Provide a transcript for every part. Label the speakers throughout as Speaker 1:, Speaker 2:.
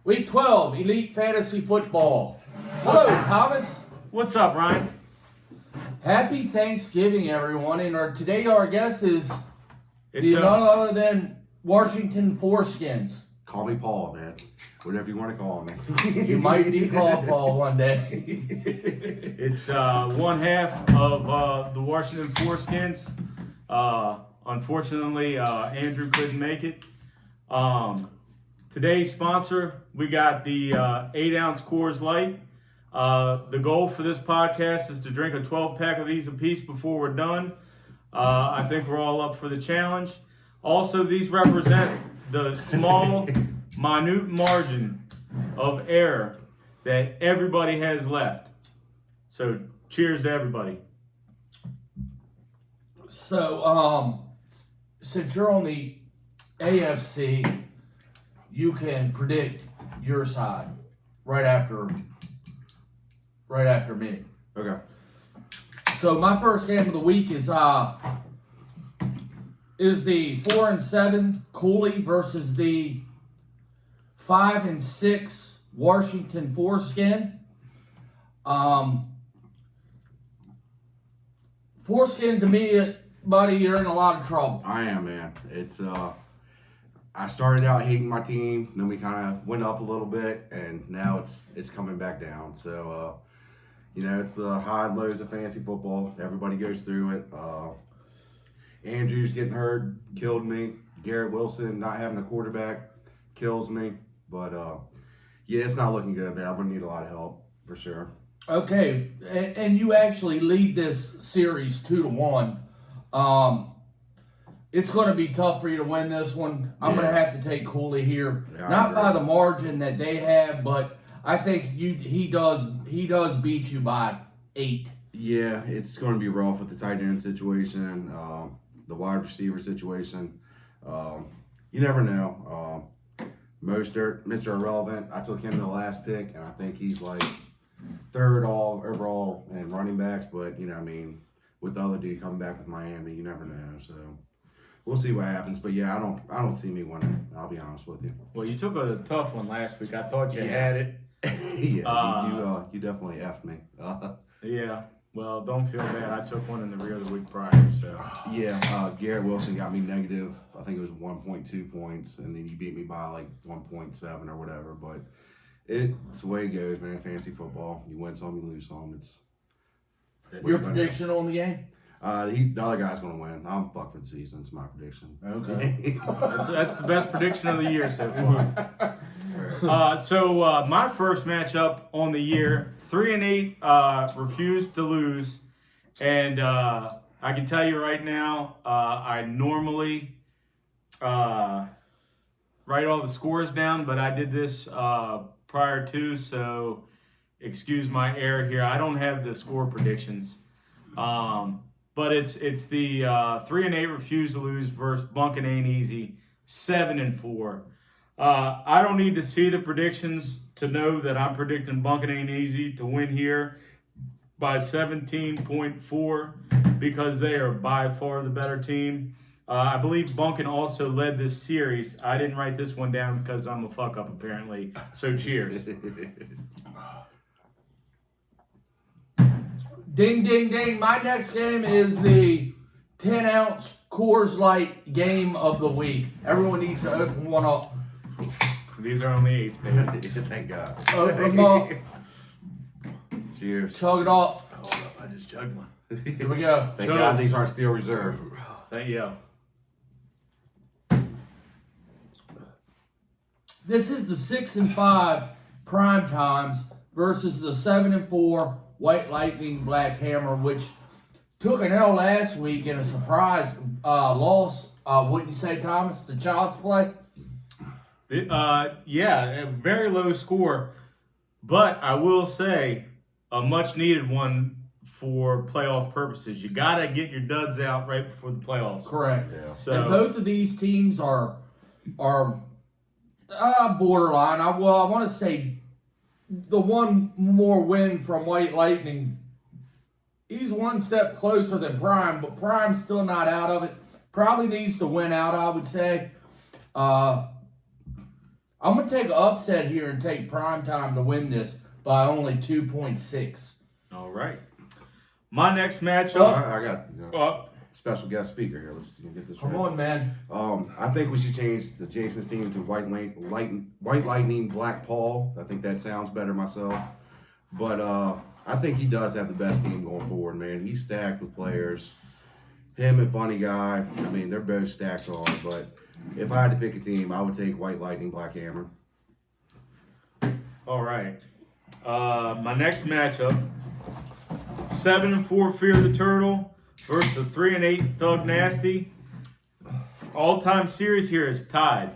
Speaker 1: Week 12, Elite Fantasy Football. Hello, Thomas.
Speaker 2: What's up, Ryan?
Speaker 1: Happy Thanksgiving, everyone. And today our guest is
Speaker 2: It's
Speaker 1: none other than Washington Foreskins.
Speaker 3: Call me Paul, man. Whatever you want to call me.
Speaker 1: You might be called Paul one day.
Speaker 2: It's one half of the Washington Foreskins. Unfortunately, Andrew couldn't make it. Today's sponsor, we got the 8-ounce Coors Light. The goal for this podcast is to drink a 12-pack of these apiece before we're done. I think we're all up for the challenge. Also, these represent the small, minute margin of error that everybody has left. So, cheers to everybody.
Speaker 1: So, since you're on the AFC, you can predict your side right after me.
Speaker 3: Okay.
Speaker 1: So my first game of the week is the 4-7 Cooley versus the 5-6 Washington Foreskin. Foreskin, to me, buddy, you're in a lot of trouble.
Speaker 3: I am, man. It's I started out hating my team, then we kind of went up a little bit, and now it's coming back down. So it's the high and lows of fantasy football. Everybody goes through it. Andrews getting hurt killed me. Garrett Wilson not having a quarterback kills me. But yeah, it's not looking good, man. I'm gonna need a lot of help for sure.
Speaker 1: Okay, and you actually lead this series 2-1. It's going to be tough for you to win this one. I'm going to have to take Cooley here,
Speaker 3: Yeah,
Speaker 1: not by the margin that they have, but I think he does beat you by 8.
Speaker 3: Yeah, it's going to be rough with the tight end situation, the wide receiver situation. You never know. Mostert, Mr. Irrelevant, I took him in the last pick, and I think he's like third overall in running backs. But with the other dude coming back with Miami, you never know. So we'll see what happens. But yeah, I don't see me winning. I'll be honest with you.
Speaker 2: Well, you took a tough one last week. I thought you had it.
Speaker 3: Yeah, you definitely effed me.
Speaker 2: Yeah. Well, don't feel bad. I took one in the rear the week prior. So
Speaker 3: Yeah, Garrett Wilson got me negative. I think it was 1.2 points, and then you beat me by like 1.7 or whatever. But it's the way it goes, man. Fantasy football. You win some, you lose some.
Speaker 1: Your prediction on the game?
Speaker 3: The other guy's gonna win. I'm fucked for the season. It's my prediction.
Speaker 1: Okay.
Speaker 2: that's the best prediction of the year so far. So my first matchup on the year, 3-8, refused to lose, and I can tell you right now, I normally write all the scores down, but I did this prior to, so excuse my error here. I don't have the score predictions, but it's the 3-8 refuse to lose versus Bunkin' Ain't Easy 7-4. I don't need to see the predictions to know that I'm predicting Bunkin' Ain't Easy to win here by 17.4 because they are by far the better team. I believe Bunkin' also led this series. I didn't write this one down because I'm a fuck up apparently. So cheers.
Speaker 1: Ding, ding, ding. My next game is the 10-ounce Coors Light game of the week. Everyone needs to open one up.
Speaker 2: These are only 8s, baby.
Speaker 3: Thank God.
Speaker 1: Open them up.
Speaker 3: Cheers.
Speaker 1: Chug it up.
Speaker 2: Hold up, I just chugged one.
Speaker 1: Here we go.
Speaker 3: Thank God these aren't Steel Reserve.
Speaker 2: Thank you.
Speaker 1: This is the 6-5 prime times versus the 7-4 White Lightning Black Hammer, which took an L last week in a surprise loss. Wouldn't you say, Thomas? The Child's Play?
Speaker 2: Yeah, a very low score, but I will say a much needed one for playoff purposes. You got to get your duds out right before the playoffs.
Speaker 1: Correct.
Speaker 3: Yeah.
Speaker 2: So
Speaker 1: And both of these teams are borderline. I want to say the one more win from White Lightning. He's one step closer than Prime, but Prime's still not out of it. Probably needs to win out, I would say. I'm gonna take an upset here and take Prime Time to win this by only 2.6.
Speaker 2: All right. My next
Speaker 3: I
Speaker 2: matchup.
Speaker 3: got special guest speaker here. Let's get this
Speaker 1: Come
Speaker 3: right.
Speaker 1: on, man.
Speaker 3: I think we should change the Jason's team to White Lightning, Black Paul. I think that sounds better myself. But I think he does have the best team going forward, man. He's stacked with players. Him and Funny Guy, I mean, they're both stacked on. But if I had to pick a team, I would take White Lightning, Black Hammer.
Speaker 2: All right. My next matchup: 7-4 Fear the Turtle versus the 3-8 Thug Nasty. All-time series here is tied,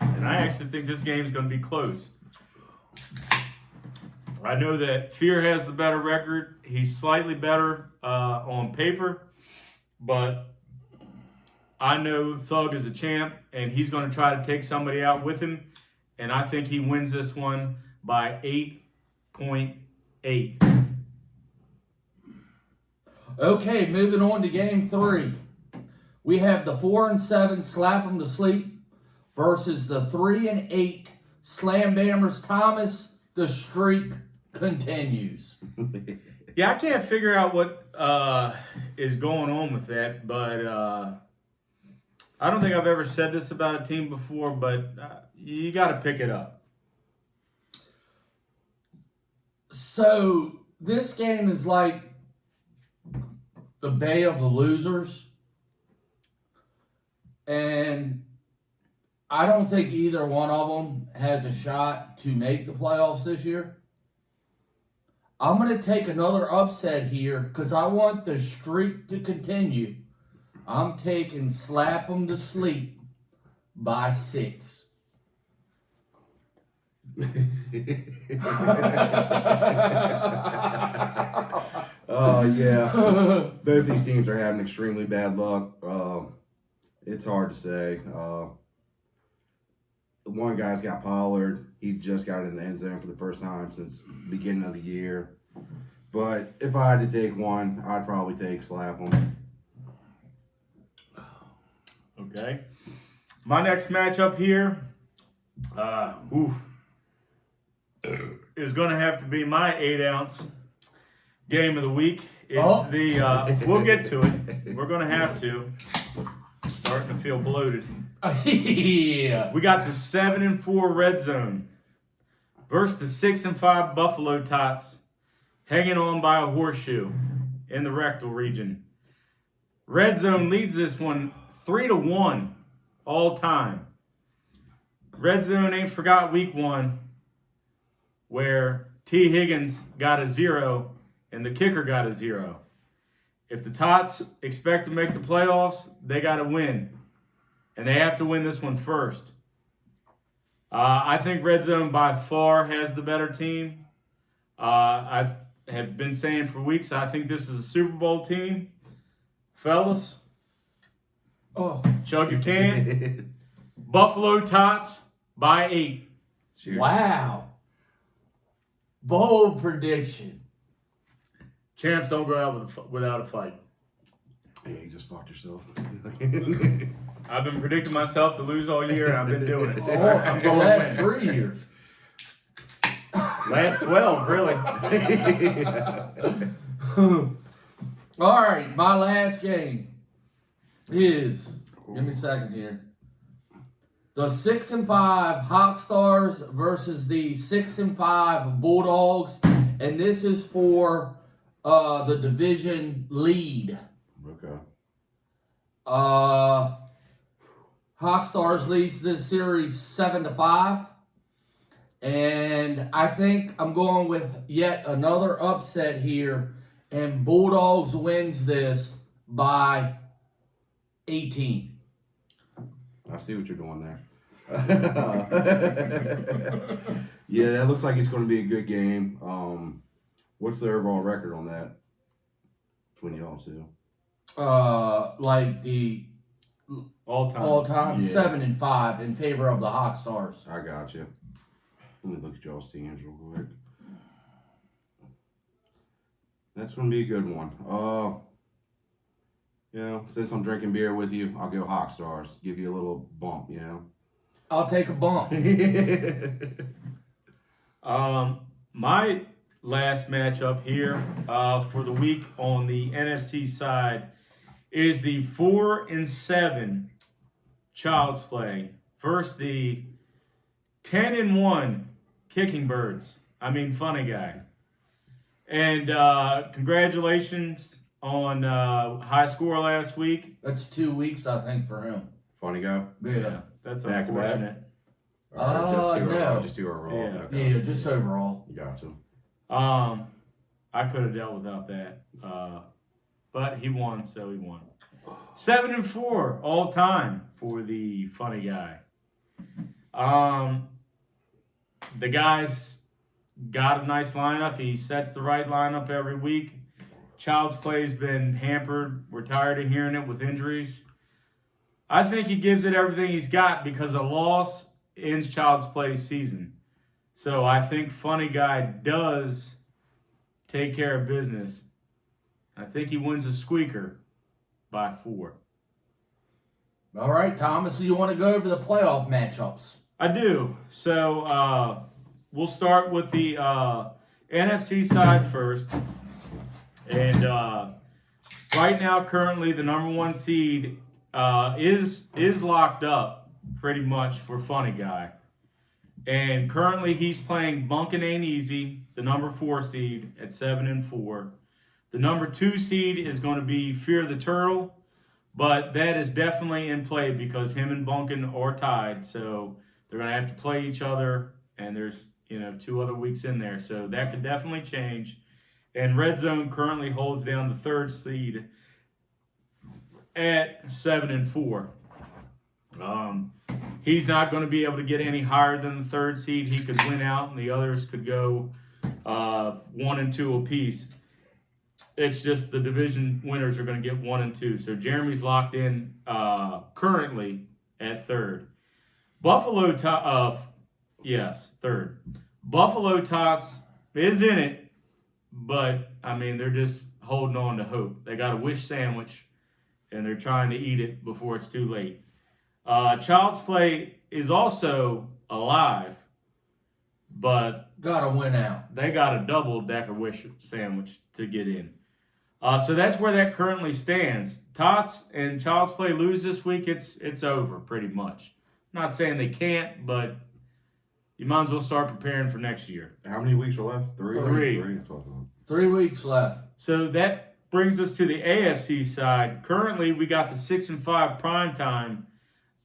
Speaker 2: and I actually think this game is going to be close. I know that Fear has the better record. He's slightly better on paper, but I know Thug is a champ, and he's going to try to take somebody out with him, and I think he wins this one by 8.8.
Speaker 1: Okay, moving on to game 3. We have the 4-7 Slap 'em to Sleep versus the 3-8 Slam Bammers Thomas. The streak continues.
Speaker 2: Yeah, I can't figure out what is going on with that, but I don't think I've ever said this about a team before, but you got to pick it up.
Speaker 1: So this game is like the Bay of the Losers. And I don't think either one of them has a shot to make the playoffs this year. I'm going to take another upset here because I want the streak to continue. I'm taking Slap 'em to Sleep by 6.
Speaker 3: Oh, yeah. Both these teams are having extremely bad luck. It's hard to say. One guy's got Pollard. He just got in the end zone for the first time since the beginning of the year. But if I had to take one, I'd probably take Slap 'em.
Speaker 2: Okay. My next matchup here is going to have to be my 8-ounce game of the week. It's we'll get to it. We're going to have to. Starting to feel bloated.
Speaker 1: Yeah.
Speaker 2: We got the 7-4 Red Zone versus the 6-5 Buffalo Tots, hanging on by a horseshoe in the rectal region. Red Zone leads this one 3-1 all time. Red Zone ain't forgot week 1 where T. Higgins got a 0 and the kicker got a 0. If the Tots expect to make the playoffs, they got to win. And they have to win this one first. I think Red Zone by far has the better team. I have been saying for weeks, I think this is a Super Bowl team. Fellas, chug your can. Buffalo Tots by 8.
Speaker 3: Cheers.
Speaker 1: Wow. Bold prediction.
Speaker 2: Champs don't go out without a fight.
Speaker 3: Yeah, you just fucked yourself.
Speaker 2: I've been predicting myself to lose all year, and I've been doing it.
Speaker 1: For the last 3 years.
Speaker 2: Last 12, really.
Speaker 1: All right, my last game is, give me a second here. The 6-5 Hawk Stars versus the 6-5 Bulldogs, and this is for the division lead.
Speaker 3: Okay.
Speaker 1: Hawk Stars leads this series 7-5. And I think I'm going with yet another upset here. And Bulldogs wins this by 18.
Speaker 3: I see what you're doing there. Yeah, that looks like it's going to be a good game. What's the overall record on that between y'all two?
Speaker 1: Like the all-time
Speaker 3: Yeah.
Speaker 1: 7-5 in favor of the Hawk Stars.
Speaker 3: I got you. Let me look at y'all's teams real quick. That's going to be a good one. You know, since I'm drinking beer with you, I'll go Hawk Stars. Give you a little bump, you know.
Speaker 1: I'll take a bump.
Speaker 2: My last matchup here for the week on the NFC side is the 4-7 Child's Play versus the 10-1 Kicking Birds. Funny Guy. And congratulations on high score last week.
Speaker 1: That's 2 weeks, I think, for him.
Speaker 3: Funny go.
Speaker 1: Yeah.
Speaker 2: That's
Speaker 3: Back to back?
Speaker 2: unfortunate.
Speaker 1: No.
Speaker 3: Just do overall.
Speaker 2: Yeah.
Speaker 3: Okay.
Speaker 1: Yeah, just overall.
Speaker 3: Gotcha.
Speaker 2: I could have dealt without that. But he won, so he won. 7-4 all time for the Funny Guy. The guy's got a nice lineup. He sets the right lineup every week. Child's Play's been hampered. We're tired of hearing it with injuries. I think he gives it everything he's got because a loss ends Child's Play's season. So I think Funny Guy does take care of business. I think he wins a squeaker by 4.
Speaker 1: All right, Thomas, do you want to go over the playoff matchups?
Speaker 2: I do. So we'll start with the NFC side first. And right now, currently, the number 1 seed is locked up pretty much for Funny Guy. And currently, he's playing Bunkin' Ain't Easy, the number 4 seed at 7-4. The number 2 seed is going to be Fear the Turtle, but that is definitely in play because him and Bunkin' are tied. So they're going to have to play each other, and there's 2 other weeks in there. So that could definitely change. And Red Zone currently holds down the 3rd seed at 7-4. He's not going to be able to get any higher than the 3rd seed. He could win out, and the others could go 1 and 2 apiece. It's just the division winners are going to get 1 and 2. So Jeremy's locked in currently at 3rd. Buffalo, 3rd. Buffalo Tots is in it, but they're just holding on to hope. They got a wish sandwich, and they're trying to eat it before it's too late. Child's Play is also alive, but
Speaker 1: Gotta win out.
Speaker 2: they got a double-decker wish sandwich to get in. So that's where that currently stands. Tots and Child's Play lose this week, it's over pretty much. Not saying they can't, but you might as well start preparing for next year.
Speaker 3: How many weeks are left? 3.
Speaker 2: Three.
Speaker 3: 3. That's what I thought.
Speaker 1: 3 weeks left.
Speaker 2: So that brings us to the AFC side. Currently, we got the 6-5 prime time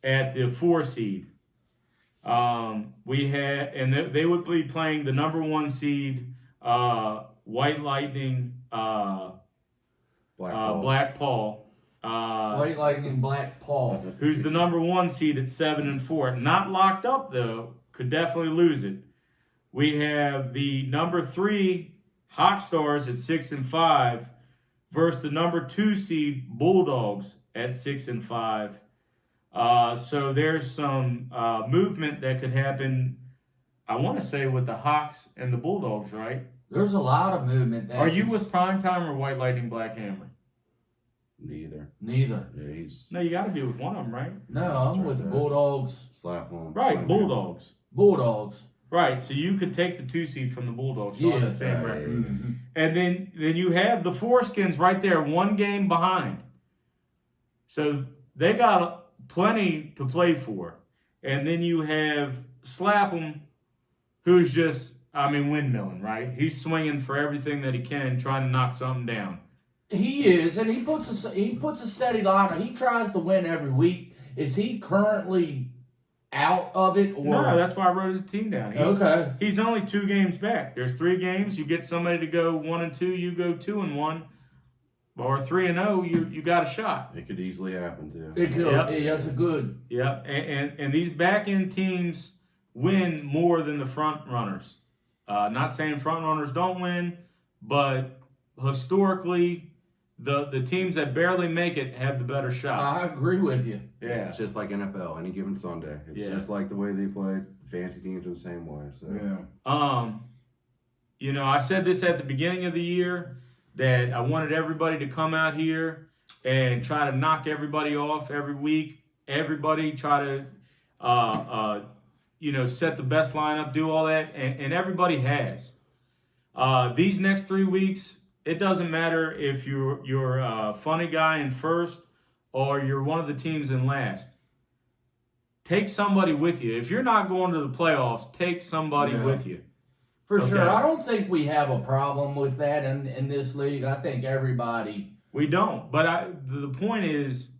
Speaker 2: at the 4 seed. They would be playing the number 1 seed, White Lightning, Black Paul.
Speaker 1: White Lightning, Black Paul.
Speaker 2: Who's the number 1 seed at 7-4. Not locked up though, could definitely lose it. We have the number 3 Hawk Stars at 6-5 versus the number 2 seed Bulldogs at 6-5. So there's some movement that could happen. I want to say with the Hawks and the Bulldogs, right?
Speaker 1: There's a lot of movement.
Speaker 2: Are you with Primetime or White Lightning Black Hammer?
Speaker 3: Neither.
Speaker 1: Neither.
Speaker 3: Yeah, he's
Speaker 2: No, you got to be with one of them, right?
Speaker 1: No, I'm with the Bulldogs.
Speaker 3: slap on.
Speaker 2: Right,
Speaker 3: slap
Speaker 2: Bulldogs.
Speaker 1: Bulldogs.
Speaker 2: Right, so you could take the 2 seed from the Bulldogs. You're on
Speaker 1: Yeah.
Speaker 2: the same
Speaker 3: Right.
Speaker 2: record.
Speaker 1: Mhm.
Speaker 2: And then you have the Foreskins right there, 1 game behind. So they got plenty to play for. And then you have Slapham, who's just, windmilling, right? He's swinging for everything that he can, trying to knock something down.
Speaker 1: He is, and he puts a steady lineup. He tries to win every week. Is he currently out of it, or
Speaker 2: No, that's why I wrote his team down.
Speaker 1: okay?
Speaker 2: He's only 2 games back. There's 3 games. You get somebody to go 1 and 2. You go 2 and 1, or 3 and 0. You got a shot.
Speaker 3: It could easily happen too.
Speaker 1: It could.
Speaker 2: Yep.
Speaker 1: That's a good.
Speaker 2: Yeah, and these back end teams win more than the front runners. Not saying front runners don't win, but historically, the teams that barely make it have the better shot.
Speaker 1: I agree with you.
Speaker 2: Yeah.
Speaker 3: It's just like NFL, any given Sunday. It's
Speaker 2: Yeah.
Speaker 3: just like the way they play. Fancy teams are the same way. So
Speaker 2: I said this at the beginning of the year that I wanted everybody to come out here and try to knock everybody off every week. Everybody try to set the best lineup, do all that, and everybody has. These next 3 weeks, it doesn't matter if you're a funny guy in first or you're one of the teams in last. Take somebody with you. If you're not going to the playoffs, take somebody with you.
Speaker 1: For
Speaker 2: Okay.
Speaker 1: sure. I don't think we have a problem with that in this league. I think everybody.
Speaker 2: We don't. But the point is,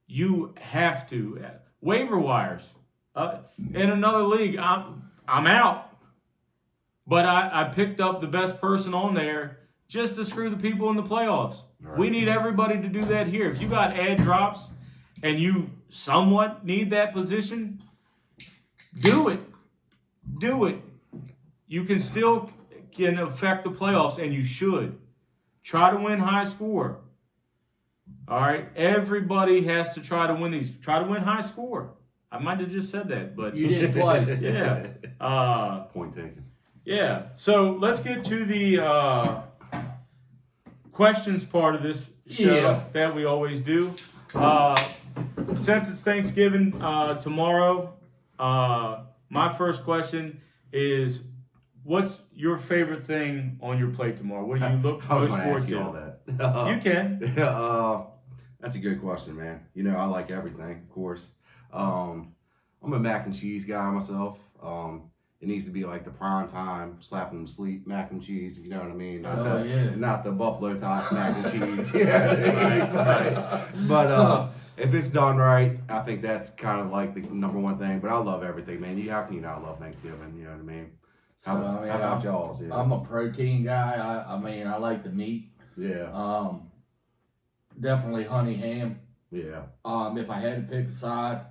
Speaker 2: you have to. Waiver wires. In another league, I'm out. But I picked up the best person on there just to screw the people in the playoffs.
Speaker 3: Right.
Speaker 2: We need everybody to do that here. If you got ad drops and you somewhat need that position, do it. Do it. You can still affect the playoffs, and you should. Try to win high score. All right? Everybody has to try to win these. Try to win high score. I might have just said that, but
Speaker 1: You did twice.
Speaker 2: Yeah.
Speaker 3: Point taken.
Speaker 2: Yeah. So let's get to the questions part of this show that we always do. Since it's Thanksgiving tomorrow, my first question is, what's your favorite thing on your plate tomorrow? What do you look
Speaker 3: I was
Speaker 2: most
Speaker 3: gonna
Speaker 2: forward
Speaker 3: ask you all
Speaker 2: to?
Speaker 3: that.
Speaker 2: You can.
Speaker 3: That's a good question, man. I like everything, of course. I'm a mac and cheese guy myself. It needs to be like the prime time, slap them to sleep, mac and cheese, you know what I mean? Not the Buffalo Tots mac and cheese.
Speaker 2: Right.
Speaker 3: But if it's done right, I think that's kind of like the number one thing. But I love everything, man. How can you not love Thanksgiving? You know what I mean? How about y'all? Yeah.
Speaker 1: I'm a protein guy. I like the meat.
Speaker 3: Yeah.
Speaker 1: Definitely honey ham.
Speaker 3: Yeah.
Speaker 1: If I had to pick a side,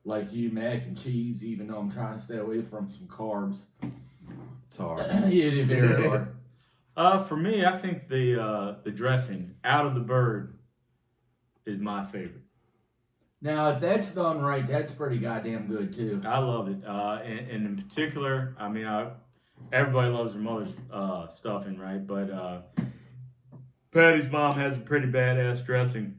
Speaker 1: like you, mac and cheese, even though I'm trying to stay away from some carbs.
Speaker 3: It's hard.
Speaker 1: It is very hard.
Speaker 2: For me, I think the dressing out of the bird is my favorite.
Speaker 1: Now, if that's done right, that's pretty goddamn good too.
Speaker 2: I love it. And in particular, everybody loves their mother's stuffing, right? But Patty's mom has a pretty badass dressing.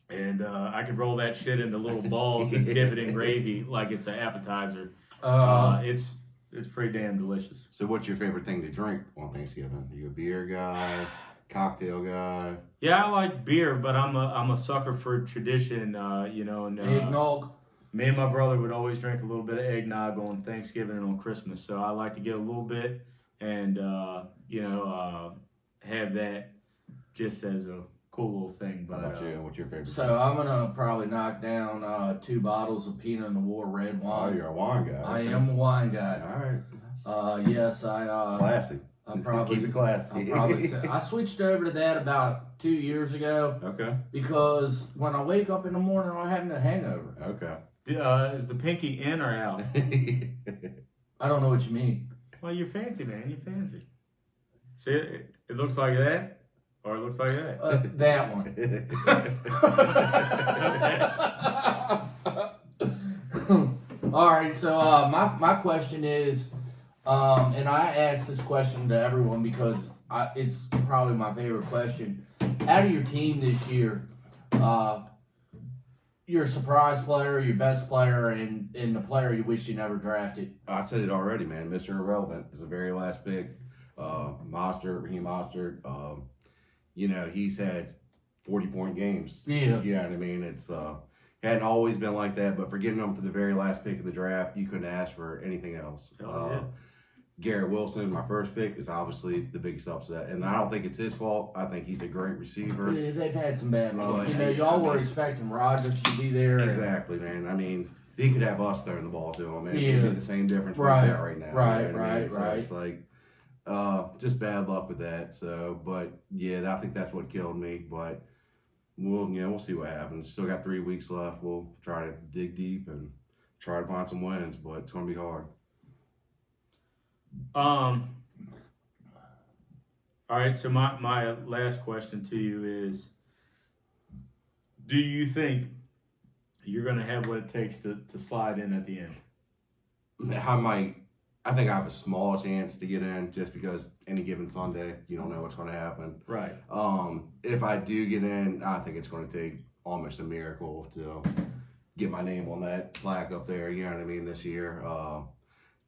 Speaker 2: And I could roll that shit into little balls and dip it in gravy like it's an appetizer. It's pretty damn delicious.
Speaker 3: So what's your favorite thing to drink on Thanksgiving? Are you a beer guy, cocktail guy?
Speaker 2: Yeah, I like beer, but I'm a sucker for tradition, and
Speaker 1: eggnog.
Speaker 2: Me and my brother would always drink a little bit of eggnog on Thanksgiving and on Christmas. So I like to get a little bit and have that just as a cool little thing. But
Speaker 3: How about you? What's your favorite?
Speaker 1: So I'm gonna probably knock down 2 bottles of Pinot in the War red
Speaker 3: Oh,
Speaker 1: wine.
Speaker 3: you're a wine guy.
Speaker 1: I am a wine guy.
Speaker 3: All right.
Speaker 1: Yes,
Speaker 3: Classy.
Speaker 1: I'm probably
Speaker 3: Keep it classy.
Speaker 1: I switched over to that about 2 years ago
Speaker 3: Okay.
Speaker 1: because when I wake up in the morning, I'm having a hangover.
Speaker 3: Okay.
Speaker 2: is the pinky in or out?
Speaker 1: I don't know what you mean.
Speaker 2: Well, you're fancy, man. You're fancy. See, it looks like that. Or it looks like that.
Speaker 1: That one. All right. So my question is, and I asked this question to everyone because it's probably my favorite question. Out of your team this year, your surprise player, your best player, and the player you wish you never drafted.
Speaker 3: I said it already, man. Mr. Irrelevant is the very last pick. Raheem Mostert. He's had 40-point games.
Speaker 1: Yeah.
Speaker 3: You know what I mean? It's hadn't always been like that, but for getting him for the very last pick of the draft, you couldn't ask for anything else.
Speaker 2: Yeah.
Speaker 3: Garrett Wilson, my first pick, is obviously the biggest upset, and I don't think it's his fault. I think he's a great receiver.
Speaker 1: Yeah, they've had some bad luck.
Speaker 3: But,
Speaker 1: y'all were expecting Rodgers to be there.
Speaker 3: Exactly, man. I mean, he could have us throwing the ball to him, man.
Speaker 1: Yeah.
Speaker 3: It'd be the same difference
Speaker 1: Right.
Speaker 3: right now.
Speaker 1: Right,
Speaker 3: You know what I mean?
Speaker 1: right.
Speaker 3: So it's like, just bad luck with that. So, but yeah, I think that's what killed me. But we'll see what happens. Still got 3 weeks left. We'll try to dig deep and try to find some wins, but it's gonna be hard.
Speaker 2: All right, so my last question to you is, do you think you're going to have what it takes to slide in at the end?
Speaker 3: I think I have a small chance to get in just because any given Sunday, you don't know what's going to happen.
Speaker 2: Right.
Speaker 3: If I do get in, I think it's going to take almost a miracle to get my name on that plaque up there. You know what I mean? This year,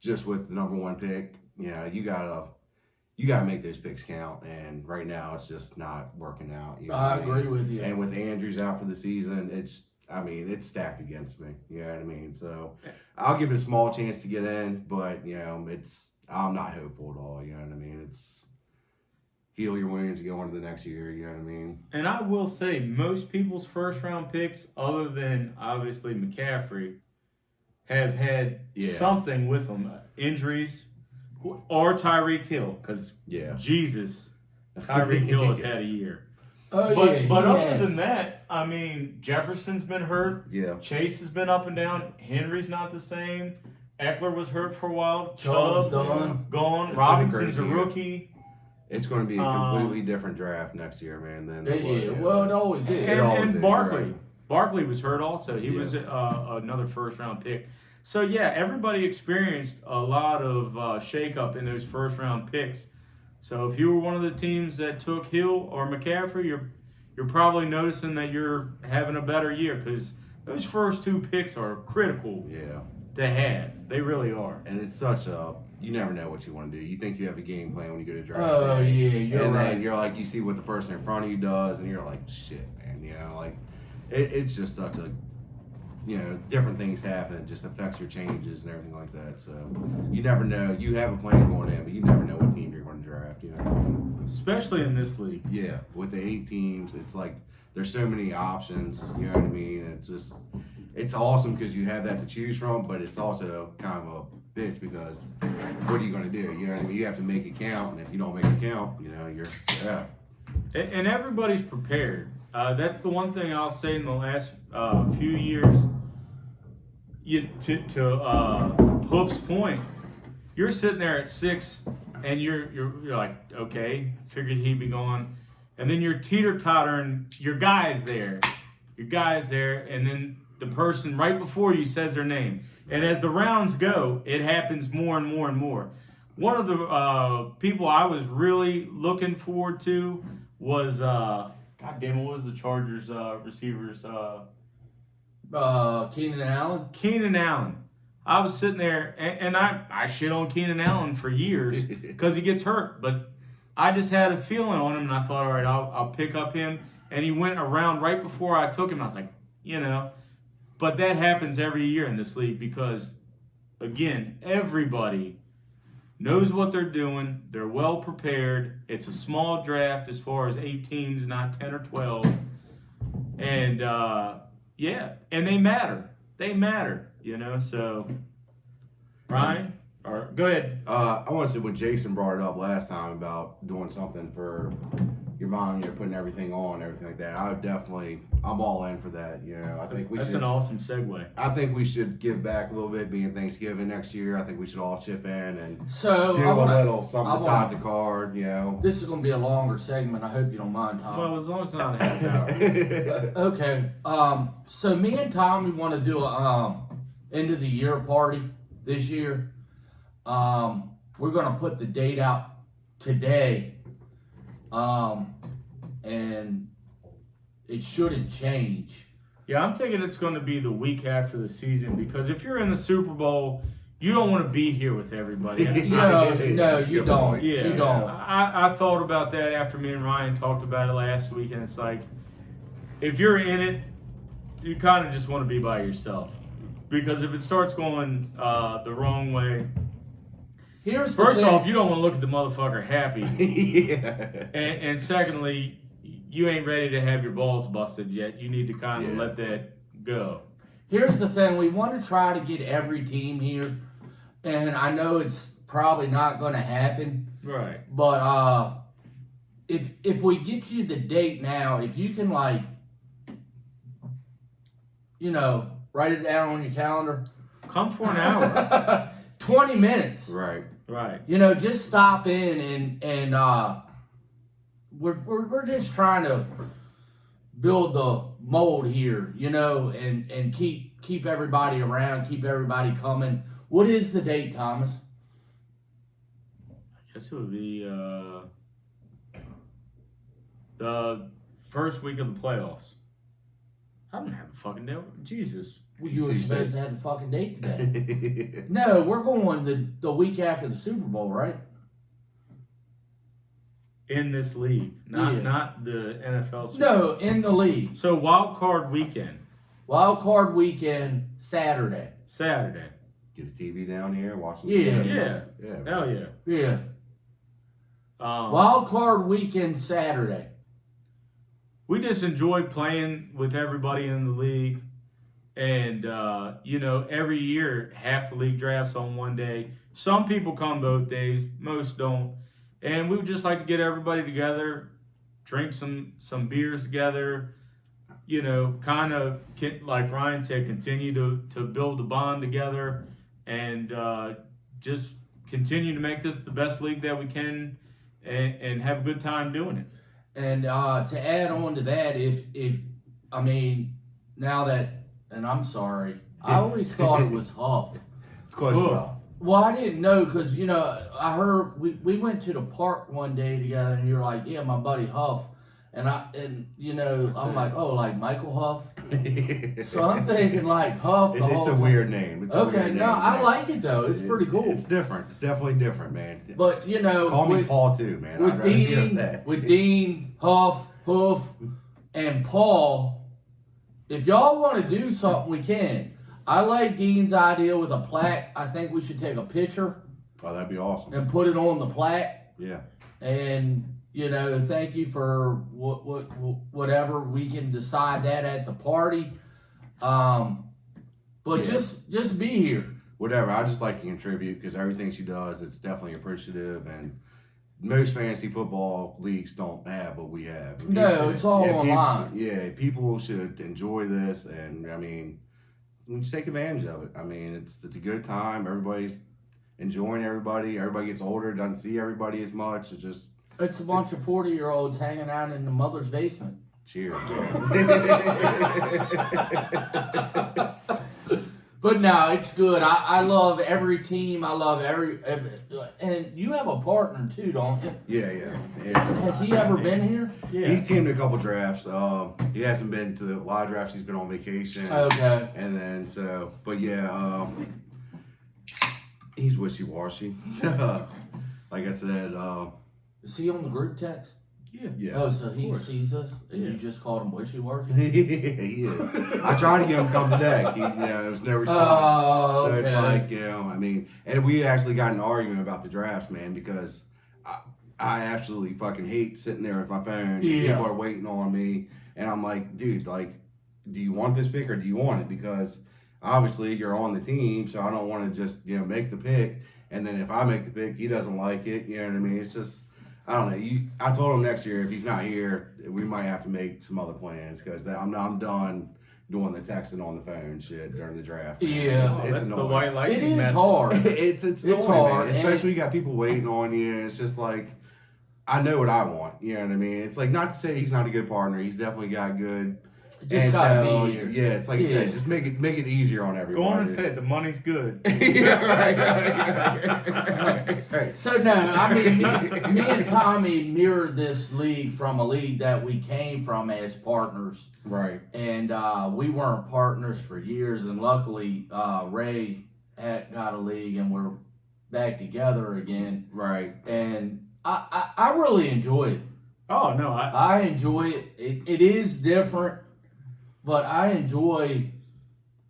Speaker 3: just with the number 1 pick, you gotta make those picks count. And right now, it's just not working out. You know
Speaker 1: I
Speaker 3: what mean?
Speaker 1: agree with you.
Speaker 3: And with Andrews out for the season, it's stacked against me. You know what I mean? So I'll give it a small chance to get in, but I'm not hopeful at all. You know what I mean? It's heal your wounds and go on to the next year. You know what I mean?
Speaker 2: And I will say, most people's first round picks, other than obviously McCaffrey, have had something with them, injuries, or Tyreek Hill, because Jesus, Tyreek Hill has had a year.
Speaker 1: Oh,
Speaker 2: But other than that, I mean, Jefferson's been hurt.
Speaker 3: Yeah.
Speaker 2: Chase has been up and down. Henry's not the same. Eckler was hurt for a while.
Speaker 1: Chubb's
Speaker 2: gone.
Speaker 3: It's
Speaker 2: Robinson's a
Speaker 3: been a crazy
Speaker 2: rookie.
Speaker 3: It's going to be a completely different draft next year, man. Than
Speaker 1: Well, it always is.
Speaker 2: And Barkley.
Speaker 3: Right.
Speaker 2: Barkley was hurt also. He was another first round pick. So, yeah, everybody experienced a lot of shakeup in those first round picks. So if you were one of the teams that took Hill or McCaffrey, you're probably noticing that you're having a better year, because those first 2 picks are critical to have. They really are.
Speaker 3: And it's such you never know what you want to do. You think you have a game plan when you go to draft.
Speaker 1: Oh,
Speaker 3: day.
Speaker 1: yeah, you're
Speaker 3: and
Speaker 1: right.
Speaker 3: then you're like, you see what the person in front of you does, and you're like, shit, man. It's just such a, different things happen. It just affects your changes and everything like that. So you never know. You have a plan going in, but you never know what team you're going to draft. You know what I mean?
Speaker 2: Especially in this league.
Speaker 3: Yeah, with the 8 teams, it's like there's so many options. You know what I mean? It's awesome because you have that to choose from, but it's also kind of a bitch because what are you going to do? You know what I mean? You have to make it count, and if you don't make it count, you're out.
Speaker 2: And everybody's prepared. That's the one thing I'll say in the last few years. To Hoof's point, you're sitting there at 6, and you're like, okay, figured he'd be gone, and then you're teeter-tottering. Your guy's there, and then the person right before you says their name. And as the rounds go, it happens more and more and more. One of the people I was really looking forward to was what was the Chargers receivers?
Speaker 1: Keenan Allen.
Speaker 2: Keenan Allen. I was sitting there, and I shit on Keenan Allen for years because he gets hurt. But I just had a feeling on him, and I thought, all right, I'll pick up him. And he went around right before I took him. I was like, But that happens every year in this league because, again, everybody knows what they're doing. They're well prepared. It's a small draft as far as 8 teams, not 10 or 12. And, and they matter. So, Ryan, go ahead.
Speaker 3: I want to say what Jason brought it up last time about doing something for your mom, putting everything on, everything like that. I'm all in for that. I think
Speaker 2: That's an awesome segue.
Speaker 3: I think we should give back a little bit, being Thanksgiving next year. I think we should all chip in and
Speaker 1: So
Speaker 3: do a little something besides a card.
Speaker 1: This is going to be a longer segment. I hope you don't mind, Tom.
Speaker 2: Well, as long as it's not a half hour.
Speaker 1: Okay. So me and Tommy want to do a end of the year party this year. We're going to put the date out today. And it shouldn't change.
Speaker 2: Yeah, I'm thinking it's going to be the week after the season, because if you're in the Super Bowl, you don't want to be here with everybody.
Speaker 1: No, you don't.
Speaker 2: Yeah,
Speaker 1: you don't.
Speaker 2: I thought about that after me and Ryan talked about it last week, and it's like, if you're in it, you kind of just want to be by yourself. Because if it starts going the wrong way, first off, you don't want to look at the motherfucker happy.
Speaker 3: Yeah.
Speaker 2: And secondly, you ain't ready to have your balls busted yet. You need to kind of let that go.
Speaker 1: Here's the thing. We want to try to get every team here. And I know it's probably not going to happen.
Speaker 2: Right.
Speaker 1: But if we get you the date now, if you can, like, write it down on your calendar.
Speaker 2: Come for an hour.
Speaker 1: 20 minutes.
Speaker 3: Right.
Speaker 1: Just stop in and we're just trying to build the mold here, and keep everybody around, keep everybody coming. What is the date, Thomas?
Speaker 2: I guess it would be the first week of the playoffs. I don't have a fucking deal. Jesus.
Speaker 1: You were
Speaker 3: see,
Speaker 1: supposed to have the fucking date today. No, we're going the week after the Super Bowl, right?
Speaker 2: In this league, not
Speaker 1: Yeah.
Speaker 2: not the NFL. Super
Speaker 1: No,
Speaker 2: Bowl.
Speaker 1: in the league.
Speaker 2: So wild card weekend,
Speaker 1: Wild card weekend, Saturday.
Speaker 2: Saturday.
Speaker 3: Get a TV down here, watching.
Speaker 1: Yeah.
Speaker 3: Yeah.
Speaker 2: Hell yeah.
Speaker 1: Yeah.
Speaker 2: Um,
Speaker 1: Wild card weekend, Saturday.
Speaker 2: we just enjoy playing with everybody in the league. And, every year, half the league drafts on one day. Some people come both days, most don't. And we would just like to get everybody together, drink some beers together, kind of, like Ryan said, continue to build the bond together and just continue to make this the best league that we can and have a good time doing it.
Speaker 1: And to add on to that, now that, and I'm sorry, I always thought it was Huff.
Speaker 3: It's close
Speaker 2: Cool.
Speaker 3: enough.
Speaker 1: Well, I didn't know because, I heard we went to the park one day together and you were like, yeah, my buddy Huff. And I'm like, oh, like Michael Huff? So I'm thinking like Huff.
Speaker 3: It's a weird name. It's a
Speaker 1: Okay,
Speaker 3: weird
Speaker 1: no,
Speaker 3: name,
Speaker 1: I
Speaker 3: man.
Speaker 1: like it though. It's pretty cool.
Speaker 3: It's different. It's definitely different, man.
Speaker 1: But,
Speaker 3: Call me
Speaker 1: with,
Speaker 3: Paul too, man.
Speaker 1: with
Speaker 3: I'd rather hear
Speaker 1: Dean,
Speaker 3: that.
Speaker 1: with Dean, Huff, Hoof, and Paul, if y'all want to do something, we can. I like Dean's idea with a plaque. I think we should take a picture
Speaker 3: Oh, that'd be awesome.
Speaker 1: and put it on the plaque.
Speaker 3: Yeah.
Speaker 1: And thank you for whatever. We can decide that at the party. But
Speaker 3: Yeah.
Speaker 1: just be here.
Speaker 3: Whatever. I just like to contribute because everything she does, it's definitely appreciative. And most fantasy football leagues don't have what we have. And
Speaker 1: No, it's all online.
Speaker 3: People should enjoy this, and we just take advantage of it. It's a good time. Everybody's enjoying everybody. Everybody gets older, doesn't see everybody as much.
Speaker 1: It's a bunch of 40-year-olds hanging out in the mother's basement.
Speaker 3: Cheers.
Speaker 1: But no, it's good. I love every team. I love every and you have a partner too, don't you?
Speaker 3: Yeah.
Speaker 1: Has he ever been here?
Speaker 2: Yeah.
Speaker 3: He's teamed a couple drafts. He hasn't been to a lot of drafts. He's been on vacation.
Speaker 1: Okay.
Speaker 3: And then he's wishy-washy. Like I said,
Speaker 1: Is he on the group text?
Speaker 3: yeah.
Speaker 1: Oh, so he
Speaker 2: course.
Speaker 1: sees us and you
Speaker 2: Yeah.
Speaker 1: just called him wishy-washy?
Speaker 3: He is. I tried to get him to come today. There was no response.
Speaker 1: Oh,
Speaker 3: So
Speaker 1: okay.
Speaker 3: it's like, and we actually got in an argument about the drafts, man, because I absolutely fucking hate sitting there with my phone. And
Speaker 1: Yeah.
Speaker 3: people are waiting on me. And I'm like, dude, do you want this pick or do you want it? Because obviously you're on the team, so I don't want to just, make the pick. And then if I make the pick, he doesn't like it. You know what I mean? It's just, I don't know. I told him next year if he's not here, we might have to make some other plans because I'm done doing the texting on the phone shit during the draft. man.
Speaker 1: Yeah.
Speaker 2: Oh, that's the
Speaker 3: annoying.
Speaker 2: white
Speaker 1: It
Speaker 2: lightning
Speaker 1: is
Speaker 2: method.
Speaker 1: hard.
Speaker 3: It's annoying,
Speaker 1: hard,
Speaker 3: man.
Speaker 1: and-
Speaker 3: Especially you got people waiting on you, and it's just like I know what I want. You know what I mean? It's like not to say he's not a good partner. He's definitely got good.
Speaker 1: Just gotta
Speaker 3: intel.
Speaker 1: be here.
Speaker 3: Yeah, it's like
Speaker 1: Yeah.
Speaker 3: just make it easier on
Speaker 2: Go
Speaker 3: everybody.
Speaker 2: on and say it. The money's good.
Speaker 3: Yeah, right.
Speaker 1: So no, me and Tommy mirrored this league from a league that we came from as partners,
Speaker 3: Right.
Speaker 1: and we weren't partners for years. And luckily, Ray had got a league, and we're back together again.
Speaker 3: Right.
Speaker 1: And I really enjoy it.
Speaker 2: Oh no,
Speaker 1: I enjoy it. It is different, but I enjoy.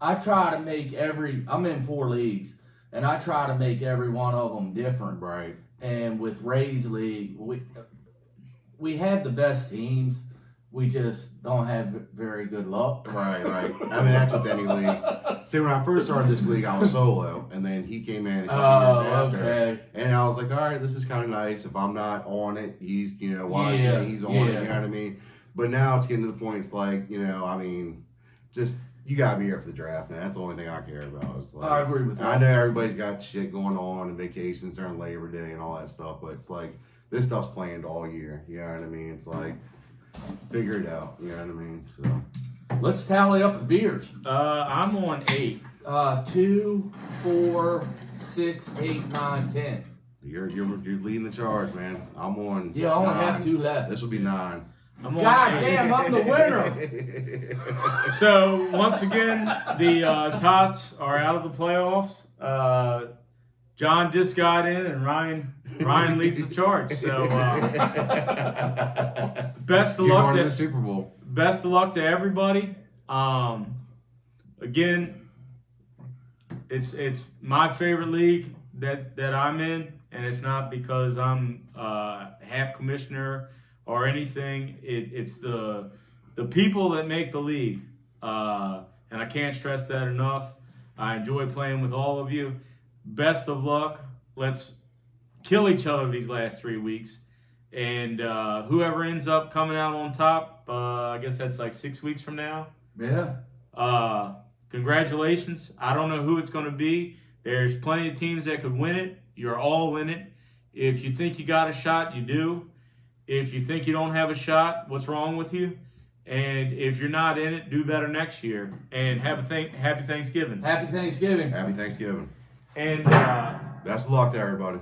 Speaker 1: I try to make I'm in 4 leagues, and I try to make every one of them different.
Speaker 3: Right.
Speaker 1: And with Ray's league, we have the best teams. We just don't have very good luck.
Speaker 3: Right. That's with any league. See, when I first started this league, I was solo, and then he came in a couple years after.
Speaker 1: Okay.
Speaker 3: And I was like, all right, this is kind of nice. If I'm not on it, he's, watching it, he's on it, you know what I mean? But now it's getting to the point, it's like, just, you got to be here for the draft, man. That's the only thing I care about. It's like,
Speaker 1: I agree with that.
Speaker 3: I know everybody's got shit going on and vacations during Labor Day and all that stuff, but it's like, this stuff's planned all year, you know what I mean? It's like, figure it out, you know what I mean? So,
Speaker 1: Let's tally up the beers.
Speaker 2: I'm on 8.
Speaker 1: 2, 4, 6, 8, 9, 10.
Speaker 3: you're leading the charge, man. I'm on
Speaker 1: Yeah, I only
Speaker 3: 9.
Speaker 1: have 2 left.
Speaker 3: This will be 9.
Speaker 2: I'm on
Speaker 1: God
Speaker 2: 8.
Speaker 1: damn, I'm the winner.
Speaker 2: So once again, the Tots are out of the playoffs. John just got in, and Ryan leads the charge. So best of
Speaker 3: You're
Speaker 2: luck
Speaker 3: going to
Speaker 2: to
Speaker 3: the Super Bowl.
Speaker 2: best of luck to everybody. Again, it's my favorite league that I'm in, and it's not because I'm half commissioner or anything. It's the people that make the league, and I can't stress that enough. I enjoy playing with all of you. Best of luck. Let's kill each other these last 3 weeks, and whoever ends up coming out on top, I guess that's like 6 weeks from now.
Speaker 1: Yeah.
Speaker 2: Congratulations. I don't know who it's going to be. There's plenty of teams that could win it. You're all in it. If you think you got a shot, you do. If you think you don't have a shot, what's wrong with you? And if you're not in it, do better next year. And happy Thanksgiving.
Speaker 1: Happy Thanksgiving.
Speaker 3: Happy Thanksgiving.
Speaker 2: And
Speaker 3: Best of luck to everybody.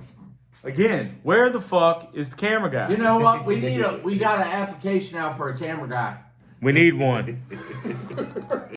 Speaker 2: again, where the fuck is the camera guy?
Speaker 1: You know what? We got an application out for a camera guy.
Speaker 2: We need one.